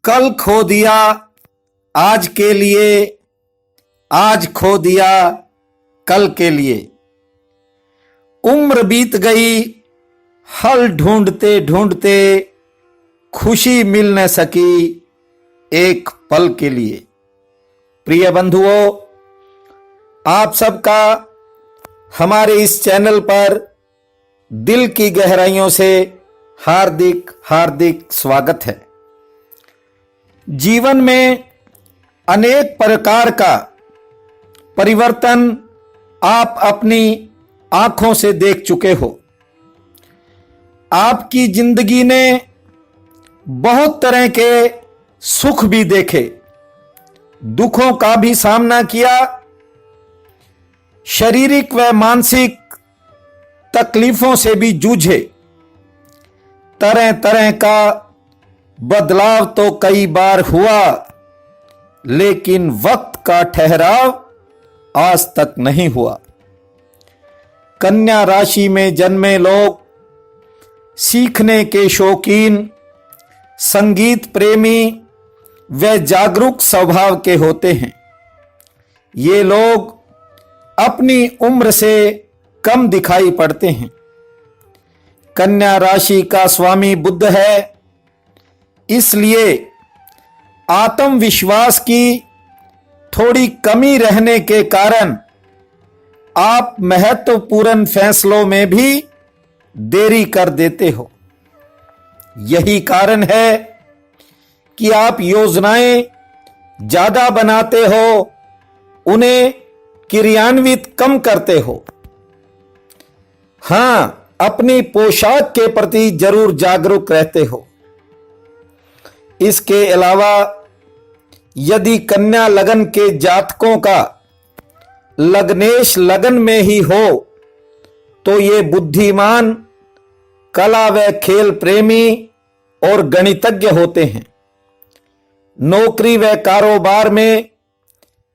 कल खो दिया आज के लिए, आज खो दिया कल के लिए। उम्र बीत गई हल ढूंढते ढूंढते, खुशी मिल न सकी एक पल के लिए। प्रिय बंधुओं, आप सबका हमारे इस चैनल पर दिल की गहराइयों से हार्दिक हार्दिक स्वागत है। जीवन में अनेक प्रकार का परिवर्तन आप अपनी आंखों से देख चुके हो। आपकी जिंदगी ने बहुत तरह के सुख भी देखे, दुखों का भी सामना किया, शारीरिक व मानसिक तकलीफों से भी जूझे। तरह तरह का बदलाव तो कई बार हुआ, लेकिन वक्त का ठहराव आज तक नहीं हुआ। कन्या राशि में जन्मे लोग सीखने के शौकीन, संगीत प्रेमी व जागरूक स्वभाव के होते हैं। ये लोग अपनी उम्र से कम दिखाई पड़ते हैं। कन्या राशि का स्वामी बुध है, इसलिए आत्मविश्वास की थोड़ी कमी रहने के कारण आप महत्वपूर्ण फैसलों में भी देरी कर देते हो। यही कारण है कि आप योजनाएं ज्यादा बनाते हो, उन्हें क्रियान्वित कम करते हो। हां, अपनी पोशाक के प्रति जरूर जागरूक रहते हो। इसके अलावा यदि कन्या लगन के जातकों का लग्नेश लगन में ही हो तो ये बुद्धिमान, कला व खेल प्रेमी और गणितज्ञ होते हैं। नौकरी व कारोबार में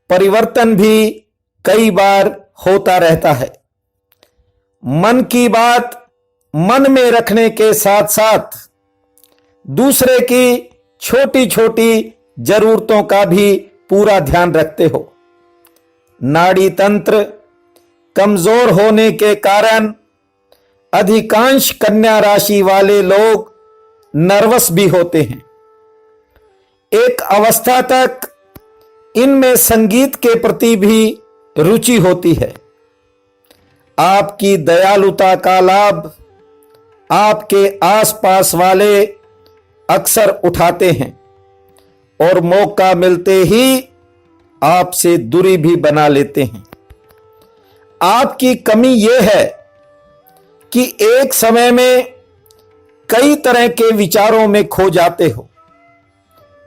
परिवर्तन भी कई बार होता रहता है। मन की बात मन में रखने के साथ साथ दूसरे की छोटी छोटी जरूरतों का भी पूरा ध्यान रखते हो। नाड़ी तंत्र कमजोर होने के कारण अधिकांश कन्या राशि वाले लोग नर्वस भी होते हैं। एक अवस्था तक इनमें संगीत के प्रति भी रुचि होती है। आपकी दयालुता का लाभ आपके आसपास वाले अक्सर उठाते हैं और मौका मिलते ही आपसे दूरी भी बना लेते हैं। आपकी कमी यह है कि एक समय में कई तरह के विचारों में खो जाते हो,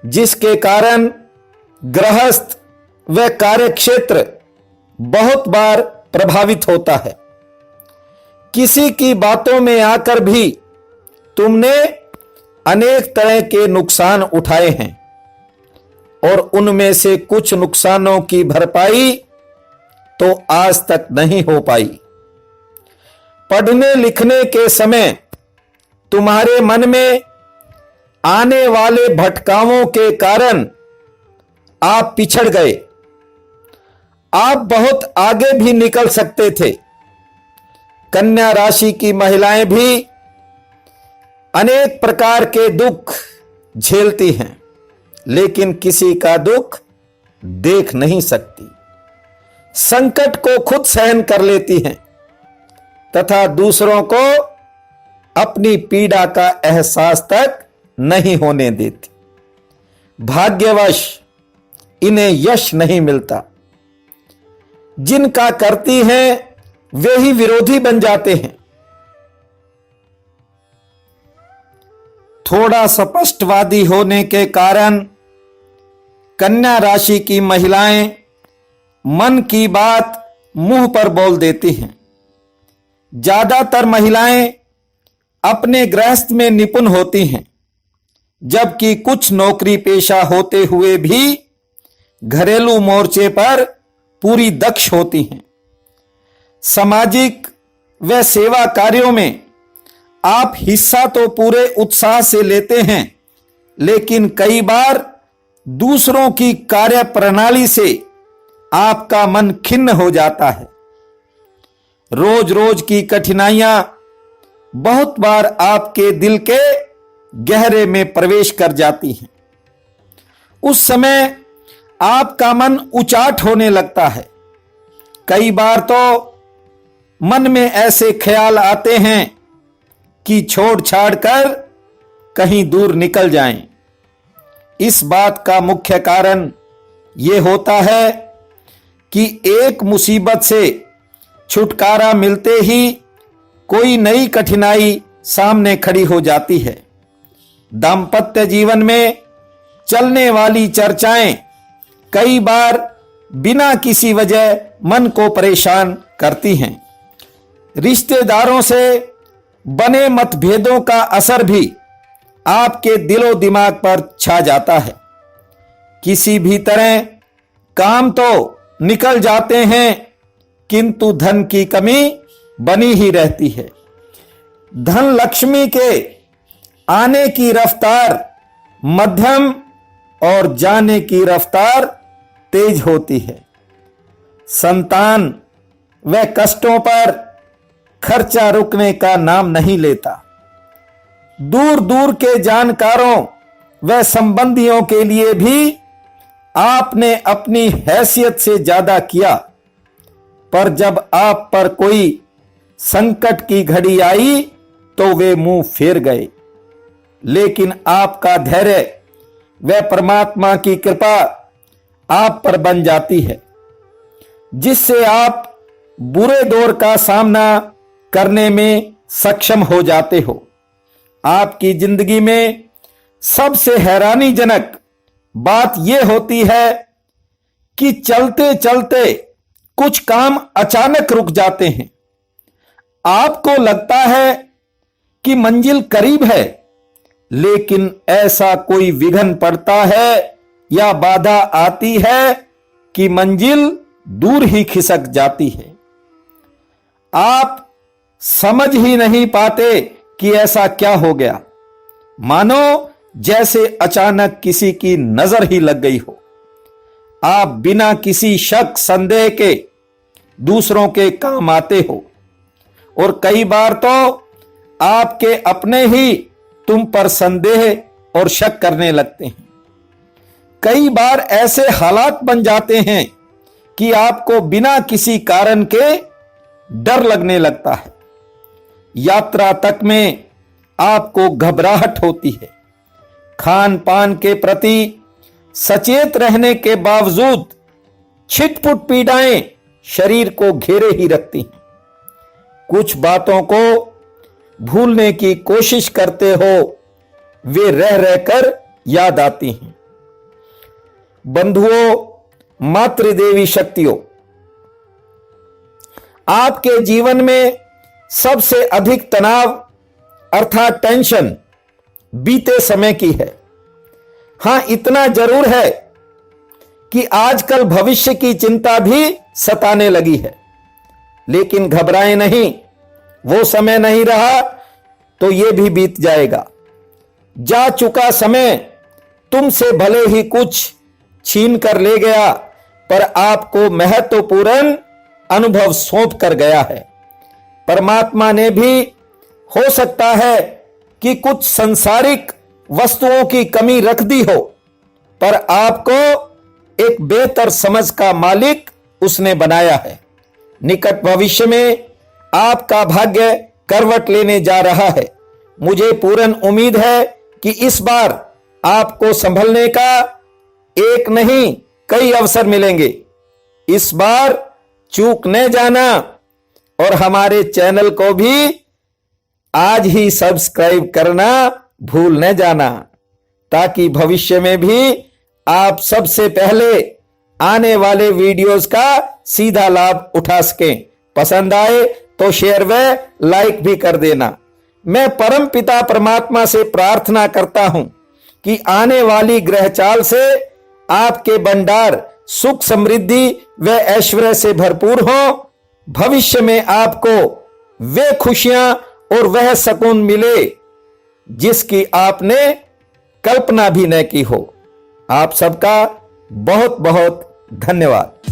जिसके कारण गृहस्थ व कार्यक्षेत्र बहुत बार प्रभावित होता है। किसी की बातों में आकर भी तुमने अनेक तरह के नुकसान उठाए हैं और उनमें से कुछ नुकसानों की भरपाई तो आज तक नहीं हो पाई। पढ़ने लिखने के समय तुम्हारे मन में आने वाले भटकावों के कारण आप पिछड़ गए। आप बहुत आगे भी निकल सकते थे। कन्या राशि की महिलाएं भी अनेक प्रकार के दुख झेलती हैं, लेकिन किसी का दुख देख नहीं सकती। संकट को खुद सहन कर लेती हैं तथा दूसरों को अपनी पीड़ा का एहसास तक नहीं होने देती। भाग्यवश इन्हें यश नहीं मिलता। जिनका करती हैं वे ही विरोधी बन जाते हैं। थोड़ा स्पष्टवादी होने के कारण कन्या राशि की महिलाएं मन की बात मुंह पर बोल देती हैं। ज्यादातर महिलाएं अपने गृहस्थ में निपुण होती हैं, जबकि कुछ नौकरी पेशा होते हुए भी घरेलू मोर्चे पर पूरी दक्ष होती हैं। सामाजिक व सेवा कार्यों में आप हिस्सा तो पूरे उत्साह से लेते हैं, लेकिन कई बार दूसरों की कार्य प्रणाली से आपका मन खिन्न हो जाता है। रोज रोज की कठिनाइयां बहुत बार आपके दिल के गहरे में प्रवेश कर जाती हैं। उस समय आपका मन उचाट होने लगता है। कई बार तो मन में ऐसे ख्याल आते हैं कि छोड़ छाड़ कर कहीं दूर निकल जाएं। इस बात का मुख्य कारण यह होता है कि एक मुसीबत से छुटकारा मिलते ही कोई नई कठिनाई सामने खड़ी हो जाती है। दाम्पत्य जीवन में चलने वाली चर्चाएं कई बार बिना किसी वजह मन को परेशान करती हैं। रिश्तेदारों से बने मतभेदों का असर भी आपके दिलो दिमाग पर छा जाता है। किसी भी तरह काम तो निकल जाते हैं, किंतु धन की कमी बनी ही रहती है। धन लक्ष्मी के आने की रफ्तार मध्यम और जाने की रफ्तार तेज होती है। संतान व कष्टों पर खर्चा रुकने का नाम नहीं लेता। दूर दूर के जानकारों व संबंधियों के लिए भी आपने अपनी हैसियत से ज्यादा किया, पर जब आप पर कोई संकट की घड़ी आई तो वे मुंह फेर गए। लेकिन आपका धैर्य व परमात्मा की कृपा आप पर बन जाती है, जिससे आप बुरे दौर का सामना करने में सक्षम हो जाते हो। आपकी जिंदगी में सबसे हैरानीजनक बात यह होती है कि चलते चलते कुछ काम अचानक रुक जाते हैं। आपको लगता है कि मंजिल करीब है, लेकिन ऐसा कोई विघ्न पड़ता है या बाधा आती है कि मंजिल दूर ही खिसक जाती है। आप समझ ही नहीं पाते कि ऐसा क्या हो गया। मानो जैसे अचानक किसी की नजर ही लग गई हो। आप बिना किसी शक संदेह के दूसरों के काम आते हो, और कई बार तो आपके अपने ही तुम पर संदेह और शक करने लगते हैं। कई बार ऐसे हालात बन जाते हैं कि आपको बिना किसी कारण के डर लगने लगता है। यात्रा तक में आपको घबराहट होती है। खान पान के प्रति सचेत रहने के बावजूद छिटपुट पीड़ाएं शरीर को घेरे ही रखती हैं। कुछ बातों को भूलने की कोशिश करते हो, वे रह रहकर याद आती हैं। बंधुओं, मातृदेवी शक्तियों, आपके जीवन में सबसे अधिक तनाव अर्थात टेंशन बीते समय की है। हां, इतना जरूर है कि आजकल भविष्य की चिंता भी सताने लगी है। लेकिन घबराएं नहीं, वो समय नहीं रहा तो यह भी बीत जाएगा। जा चुका समय तुमसे भले ही कुछ छीन कर ले गया, पर आपको महत्वपूर्ण अनुभव सौंप कर गया है। परमात्मा ने भी हो सकता है कि कुछ सांसारिक वस्तुओं की कमी रख दी हो, पर आपको एक बेहतर समझ का मालिक उसने बनाया है। निकट भविष्य में आपका भाग्य करवट लेने जा रहा है। मुझे पूर्ण उम्मीद है कि इस बार आपको संभलने का एक नहीं कई अवसर मिलेंगे। इस बार चूक न जाना और हमारे चैनल को भी आज ही सब्सक्राइब करना भूल न जाना, ताकि भविष्य में भी आप सबसे पहले आने वाले वीडियोस का सीधा लाभ उठा सकें। पसंद आए तो शेयर व लाइक भी कर देना। मैं परम पिता परमात्मा से प्रार्थना करता हूं कि आने वाली ग्रहचाल से आपके भंडार सुख समृद्धि व ऐश्वर्य से भरपूर हो। भविष्य में आपको वे खुशियां और वह सुकून मिले जिसकी आपने कल्पना भी न की हो। आप सबका बहुत बहुत धन्यवाद।